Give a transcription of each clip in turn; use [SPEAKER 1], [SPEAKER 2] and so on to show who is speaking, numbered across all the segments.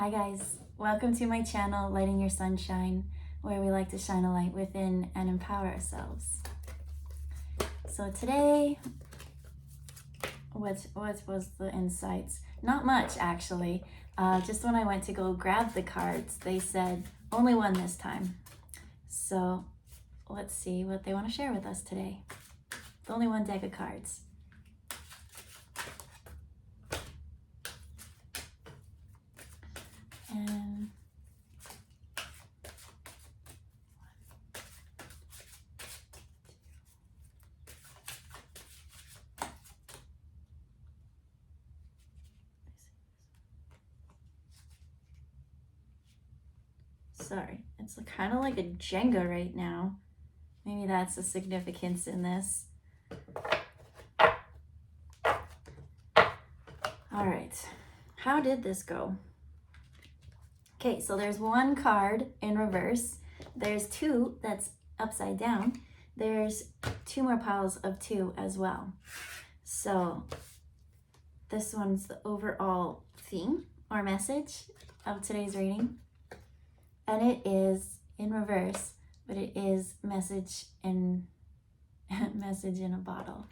[SPEAKER 1] Hi guys, welcome to my channel, Lighting Your Sunshine, where we like to shine a light within and empower ourselves. So today, what was the insights? Not much actually. Just when I went to go grab the cards, they said only one this time. So let's see what they want to share with us today. It's only one deck of cards. And sorry, it's kind of like a Jenga right now. Maybe that's the significance in this. All right, how did this go? Okay, so there's one card in reverse. There's two that's upside down. There's two more piles of two as well. So this one's the overall theme or message of today's reading. And it is in reverse, but it is message in message in a bottle.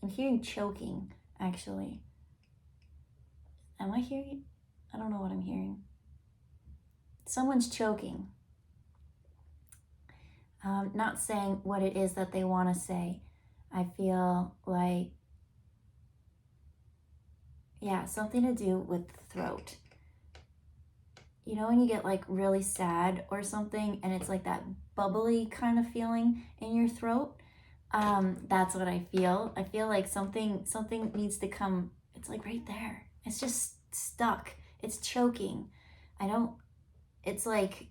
[SPEAKER 1] I'm hearing choking, actually. Am I hearing? I don't know what I'm hearing. Someone's choking. Not saying what it is that they want to say. I feel like, yeah, something to do with the throat. You know when you get like really sad or something and it's like that bubbly kind of feeling in your throat? That's what I feel. I feel like something needs to come. It's like right there. It's just stuck. It's choking. It's like,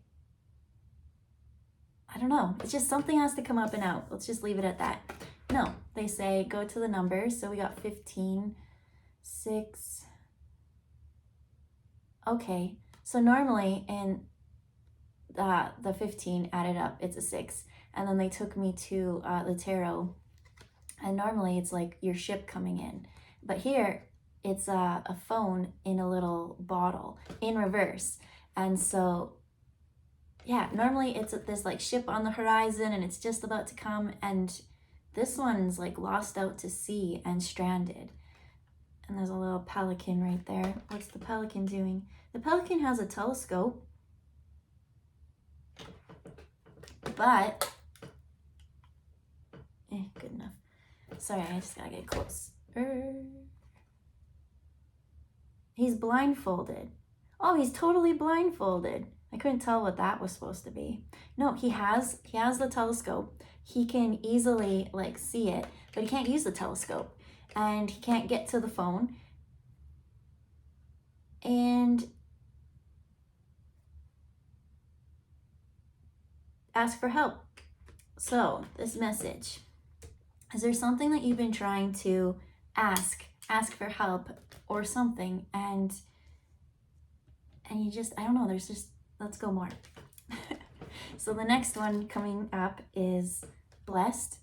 [SPEAKER 1] I don't know. It's just something has to come up and out. Let's just leave it at that. No, they say go to the numbers. So we got 15, 6. Okay, so normally in the 15 added up, it's a 6. And then they took me to the tarot. And normally it's like your ship coming in. But here it's a phone in a little bottle in reverse. And so, yeah, normally it's this like ship on the horizon and it's just about to come. And this one's like lost out to sea and stranded. And there's a little pelican right there. What's the pelican doing? The pelican has a telescope. But, good enough. Sorry, I just gotta get close. He's blindfolded. Oh, he's totally blindfolded. I couldn't tell what that was supposed to be. No, he has the telescope. He can easily like see it, but he can't use the telescope. And he can't get to the phone. And ask for help. So, this message. Is there something that you've been trying to ask for help or something, and you just, I don't know, there's just, let's go more. So the next one coming up is blessed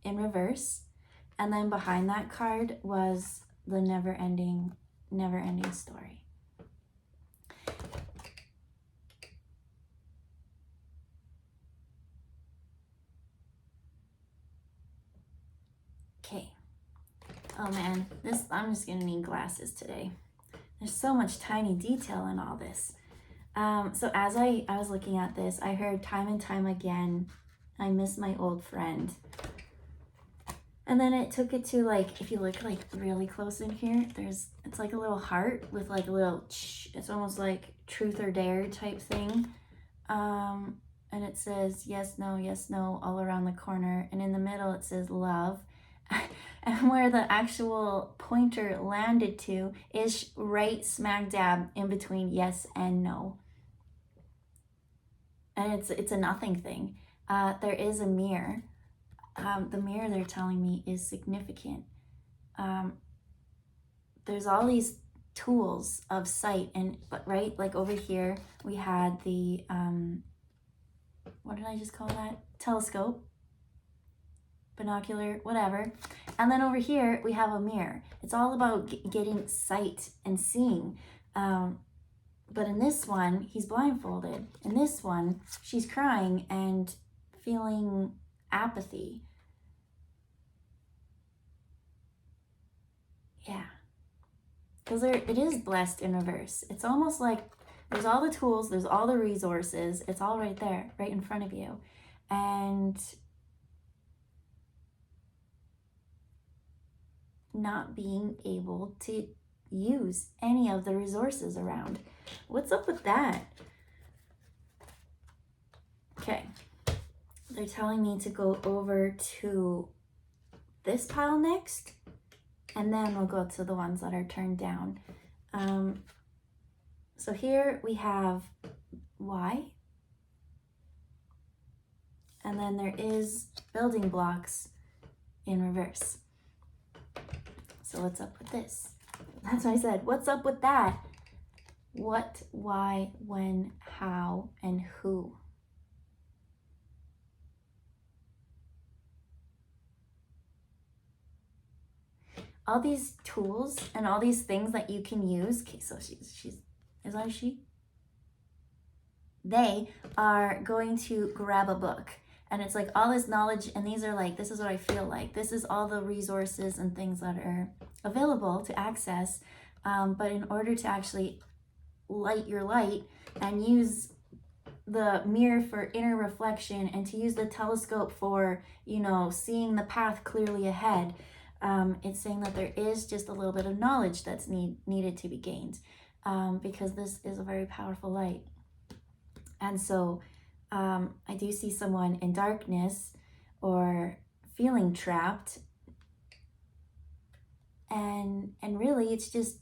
[SPEAKER 1] in reverse, and then behind that card was the never-ending story. Okay. Oh man, I'm just gonna need glasses today. There's so much tiny detail in all this. So as I was looking at this, I heard time and time again, I miss my old friend. And then it took it to like, if you look like really close in here, it's like a little heart with like a little, it's almost like truth or dare type thing. And it says yes, no, all around the corner. And in the middle, it says love. And where the actual pointer landed to is right smack dab in between yes and no. And it's a nothing thing. There is a mirror. The mirror, they're telling me, is significant. There's all these tools of sight, but right, like over here, we had the, what did I just call that? Telescope. binocular, whatever. And then over here, we have a mirror. It's all about getting sight and seeing. But in this one, he's blindfolded. In this one, she's crying and feeling apathy. Yeah. Because it is blessed in reverse. It's almost like there's all the tools, there's all the resources. It's all right there, right in front of you. And not being able to use any of the resources around. What's up with that? Okay. They're telling me to go over to this pile next, and then we'll go to the ones that are turned down. So here we have Y, and then there is building blocks in reverse. So what's up with this? That's what I said. What's up with that? What, why, when, how, and who? All these tools and all these things that you can use. Okay, so is that a she? They are going to grab a book, and it's like all this knowledge, and these are like, this is what I feel like. This is all the resources and things that are available to access. But in order to actually light your light and use the mirror for inner reflection, and to use the telescope for, you know, seeing the path clearly ahead, it's saying that there is just a little bit of knowledge that's needed to be gained, because this is a very powerful light. And so I do see someone in darkness or feeling trapped, and really it's just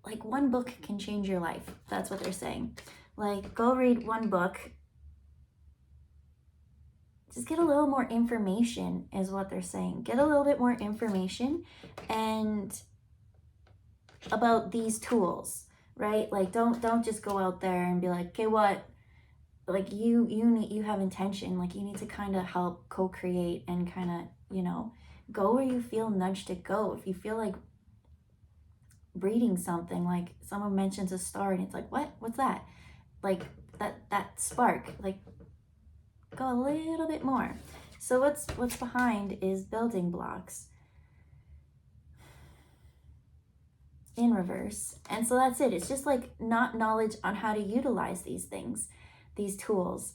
[SPEAKER 1] like one book can change your life. That's what they're saying. Like, go read one book. Just get a little more information is what they're saying. Get a little bit more information and about these tools, right? Like, don't just go out there and be like, okay, what? Like, you have intention. Like, you need to kind of help co-create and kind of, you know, go where you feel nudged to go. If you feel like reading something, like someone mentions a star and it's like, what's that? Like that spark, like, go a little bit more. So what's behind is building blocks in reverse. And so that's it. It's just like not knowledge on how to utilize these things, these tools.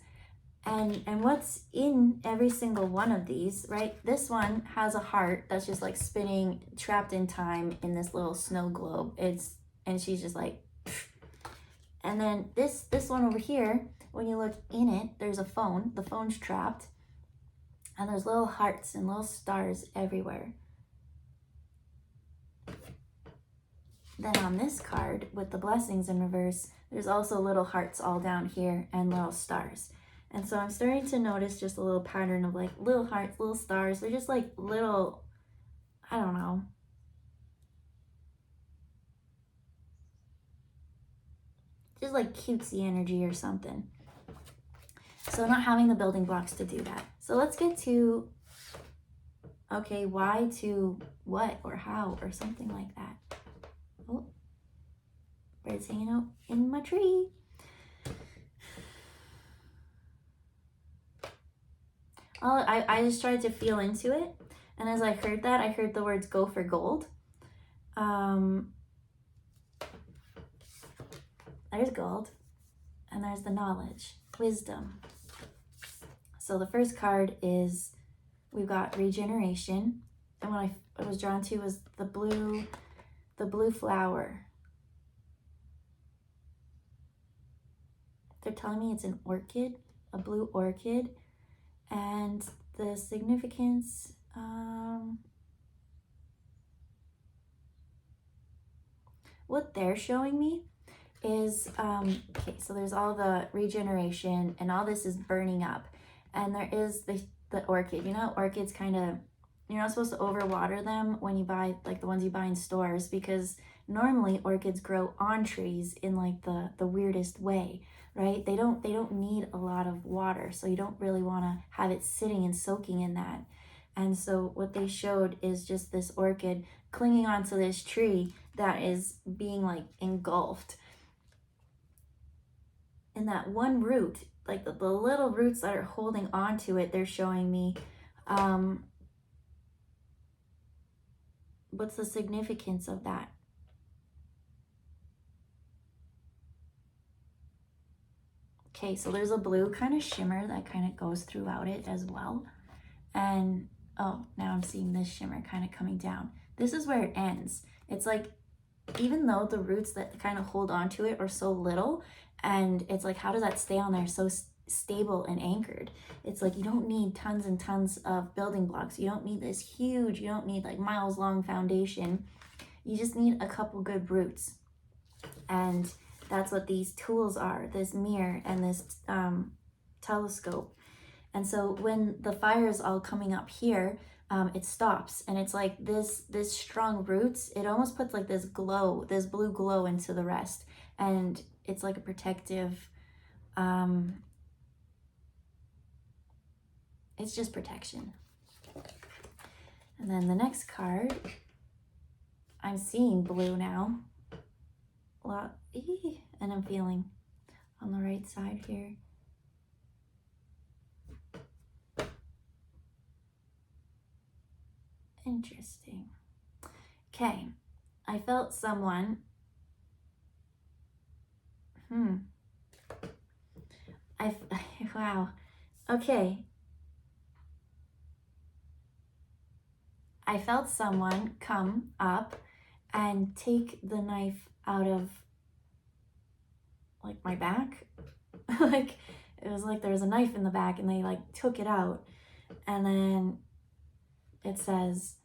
[SPEAKER 1] And what's in every single one of these, right? This one has a heart that's just like spinning, trapped in time in this little snow globe. And she's just like, pfft. And then this one over here, when you look in it, there's a phone. The phone's trapped. And there's little hearts and little stars everywhere. Then on this card with the blessings in reverse, there's also little hearts all down here and little stars. And so I'm starting to notice just a little pattern of like little hearts, little stars. They're just like little, I don't know. Just like cutesy energy or something. So not having the building blocks to do that. So let's get to, okay, why to what or how or something like that. Oh, bird's hanging out in my tree. I just tried to feel into it, and as I heard that, I heard the words "go for gold." There's gold, and there's the knowledge, wisdom. So the first card is, we've got regeneration, and what I was drawn to was the blue flower. They're telling me it's an orchid, a blue orchid. And the significance, what they're showing me is, okay, so there's all the regeneration and all this is burning up. And there is the orchid. You know, orchids kind of, you're not supposed to overwater them when you buy, like the ones you buy in stores, because normally orchids grow on trees in like the weirdest way, right? They don't need a lot of water, so you don't really want to have it sitting and soaking in that. And so what they showed is just this orchid clinging onto this tree that is being like engulfed. And that one root, like the little roots that are holding onto it, they're showing me what's the significance of that. Okay, so there's a blue kind of shimmer that kind of goes throughout it as well. And oh, now I'm seeing this shimmer kind of coming down. This is where it ends. It's like, even though the roots that kind of hold onto it are so little, and it's like, how does that stay on there so stable and anchored? It's like, you don't need tons and tons of building blocks. You don't need this huge, you don't need like miles long foundation. You just need a couple good roots. And that's what these tools are, this mirror and this telescope. And so when the fire is all coming up here, it stops, and it's like this strong roots, it almost puts like this glow, this blue glow into the rest, and it's like a protective, it's just protection. And then the next card, I'm seeing blue now, and I'm feeling on the right side here. Interesting. Okay, I felt someone. Wow. Okay. I felt someone come up and take the knife out of like my back. Like it was like there was a knife in the back and they like took it out, and then it says,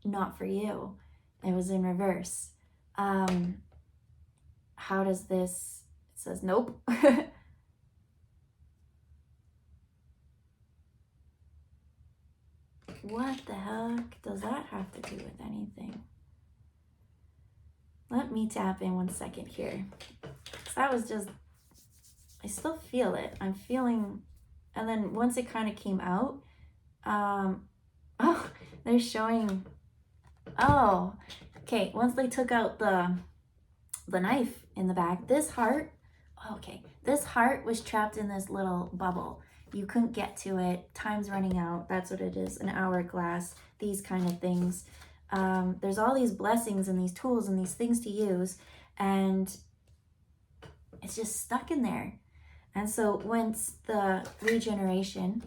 [SPEAKER 1] "Not for you." It was in reverse. How does this, it says, nope. What the heck does that have to do with anything? Let me tap in 1 second here. That was just, I still feel it. I'm feeling, and then once it kind of came out, oh, they're showing, oh, okay, once they took out the knife in the back, this heart, okay, this heart was trapped in this little bubble. You couldn't get to it. Time's running out. That's what it is, an hourglass, these kind of things. There's all these blessings and these tools and these things to use, and it's just stuck in there. And so once the regeneration,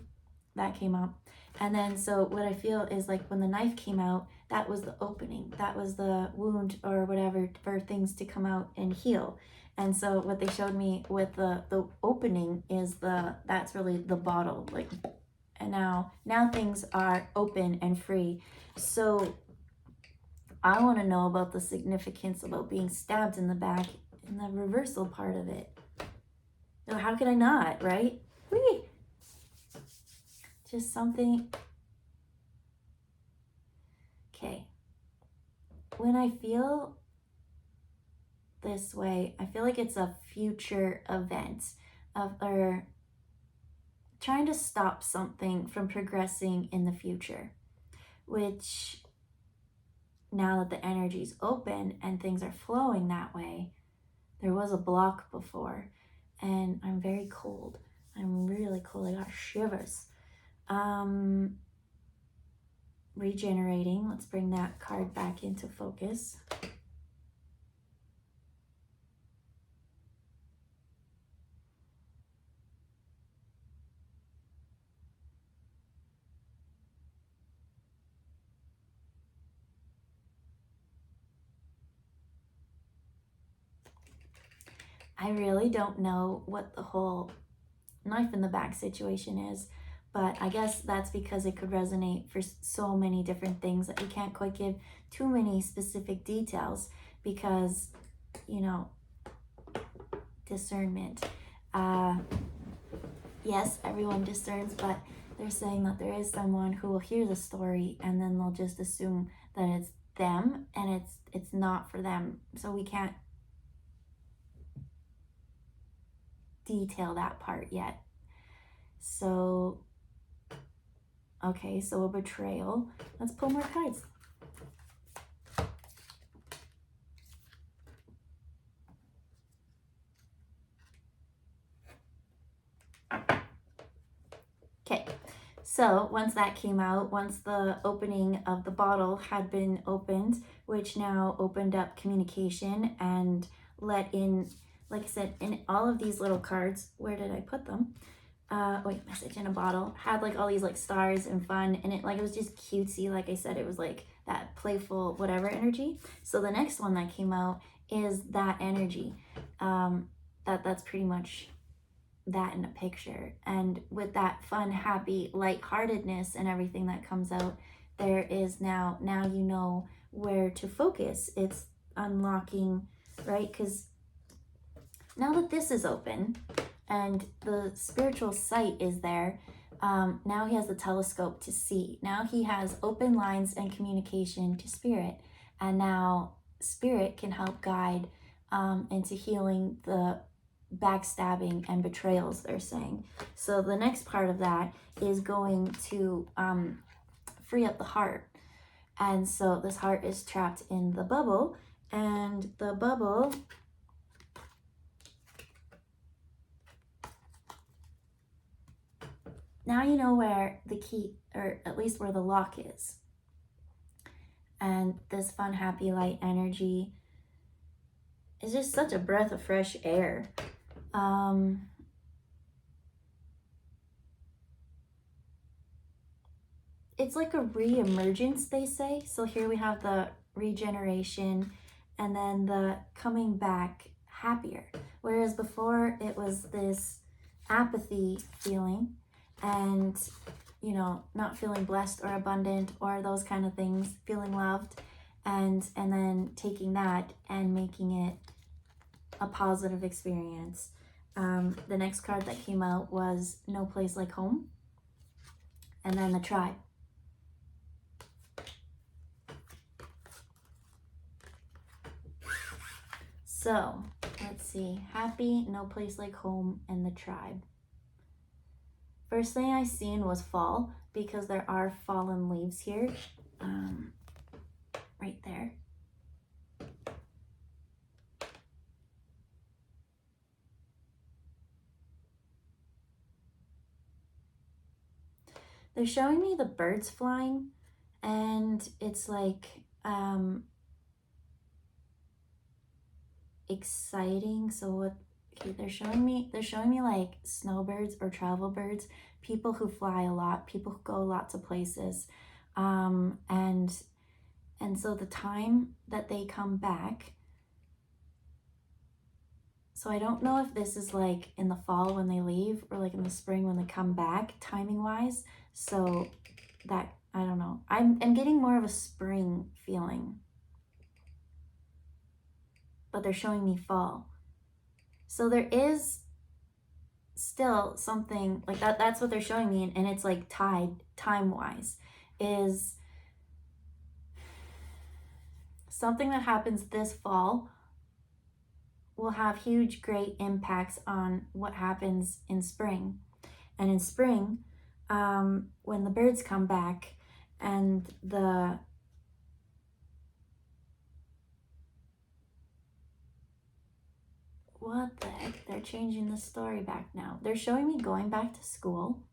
[SPEAKER 1] that came up, and then so what I feel is like when the knife came out, that was the opening. That was the wound or whatever for things to come out and heal. And so what they showed me with the opening is that's really the bottle. Like, and now things are open and free. So I want to know about the significance about being stabbed in the back and the reversal part of it. No, how could I not, right? Whee! Just something. Okay. When I feel this way, I feel like it's a future event or trying to stop something from progressing in the future, which now that the energy's open and things are flowing that way, there was a block before, and I'm very cold. I'm really cold. I got shivers. Regenerating. Let's bring that card back into focus. I really don't know what the whole knife in the back situation is, but I guess that's because it could resonate for so many different things that we can't quite give too many specific details because, you know, discernment. Yes, everyone discerns, but they're saying that there is someone who will hear the story and then they'll just assume that it's them, and it's not for them. So we can't detail that part yet. So, okay, so a betrayal. Let's pull more cards. Okay, so once that came out, once the opening of the bottle had been opened, which now opened up communication and let in, like I said, in all of these little cards, where did I put them? Wait, message in a bottle, had like all these like stars and fun, and it was just cutesy. Like I said, it was like that playful whatever energy. So the next one that came out is that energy. That's pretty much that in a picture, and with that fun, happy, lightheartedness and everything that comes out, there is now you know where to focus. It's unlocking, right? Because now that this is open and the spiritual sight is there, now he has the telescope to see. Now he has open lines and communication to spirit, and now spirit can help guide into healing the backstabbing and betrayals, they're saying. So the next part of that is going to free up the heart. And so this heart is trapped in the bubble, and the bubble now you know where the key, or at least where the lock is. And this fun, happy, light energy is just such a breath of fresh air. It's like a re-emergence, they say. So here we have the regeneration and then the coming back happier. Whereas before it was this apathy feeling and, you know, not feeling blessed or abundant or those kind of things, feeling loved, and then taking that and making it a positive experience. The next card that came out was No Place Like Home, and then the tribe. So let's see, happy, no place like home, and the tribe. First thing I seen was fall, because there are fallen leaves here, right there. They're showing me the birds flying, and it's like exciting. So what? Okay, they're showing me like snowbirds or travel birds, people who fly a lot, people who go lots of places, and so the time that they come back. So I don't know if this is like in the fall when they leave or like in the spring when they come back, timing wise. So that, I don't know. I'm getting more of a spring feeling, but they're showing me fall. So there is still something like that. That's what they're showing me. And it's like tied time wise, is something that happens this fall will have huge, great impacts on what happens in spring. And in spring, when the birds come back and what the heck, they're changing the story back now. They're showing me going back to school,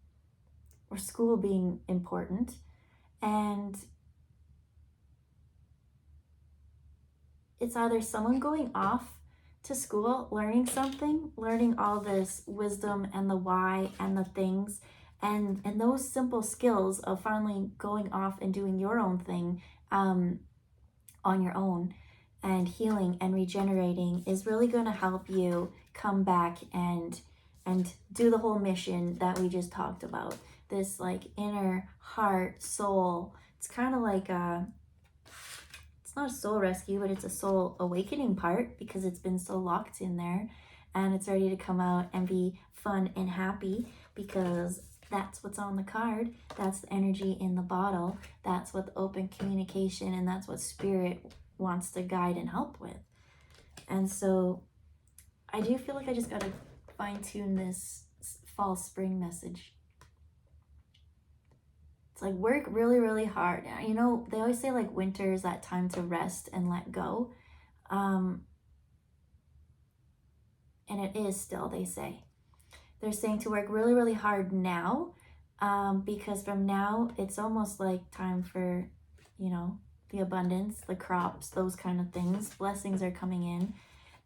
[SPEAKER 1] or school being important, and it's either someone going off to school, learning something, learning all this wisdom and the why and the things, and those simple skills of finally going off and doing your own thing on your own, and healing and regenerating is really going to help you come back and do the whole mission that we just talked about. This like inner heart, soul. It's kind of like it's not a soul rescue, but it's a soul awakening part, because it's been so locked in there and it's ready to come out and be fun and happy, because That's what's on the card. That's the energy in the bottle. That's what the open communication, and that's what spirit wants to guide and help with. And so I do feel like I just got to fine tune this fall spring message. It's like work really, really hard. You know, they always say like winter is that time to rest and let go. And it is still, they say. They're saying to work really, really hard now, because from now, it's almost like time for, you know, the abundance, the crops, those kind of things. Blessings are coming in.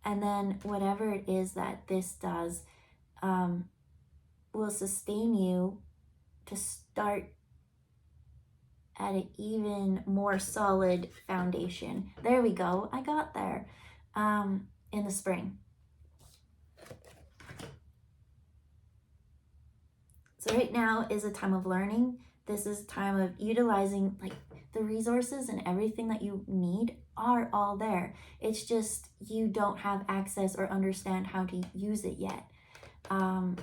[SPEAKER 1] And then whatever it is that this does will sustain you to start at an even more solid foundation. There we go. I got there. In the spring. So right now is a time of learning. This is a time of utilizing like the resources, and everything that you need are all there. It's just you don't have access or understand how to use it yet. Right?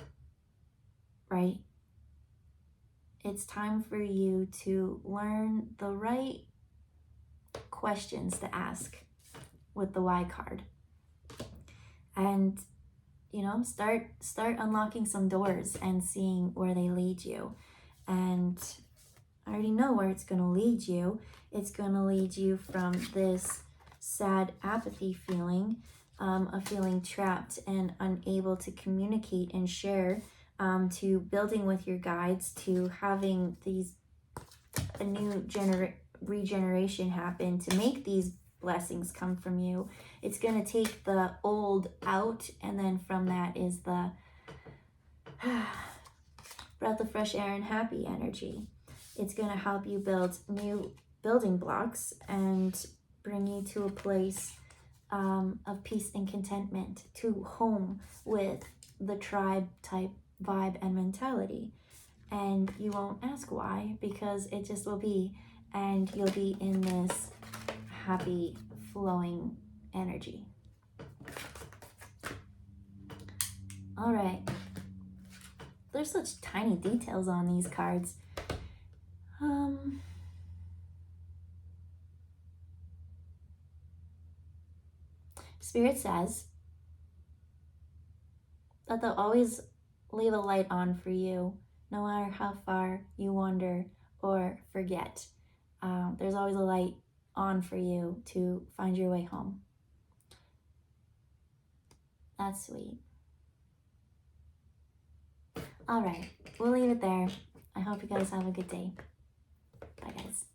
[SPEAKER 1] It's time for you to learn the right questions to ask with the Y card. And you know, start unlocking some doors and seeing where they lead you. And I already know where it's going to lead you. It's going to lead you from this sad apathy feeling, of feeling trapped and unable to communicate and share, to building with your guides, to having a new regeneration happen to make these blessings come from you. It's going to take the old out, and then from that is the breath of fresh air and happy energy. It's going to help you build new building blocks and bring you to a place of peace and contentment, to home with the tribe type vibe and mentality. And you won't ask why, because it just will be, and you'll be in this happy flowing energy. All right, there's such tiny details on these cards. Spirit says that they'll always leave a light on for you, no matter how far you wander or forget. There's always a light on for you to find your way home. That's sweet. All right, we'll leave it there. I hope you guys have a good day. Bye, guys.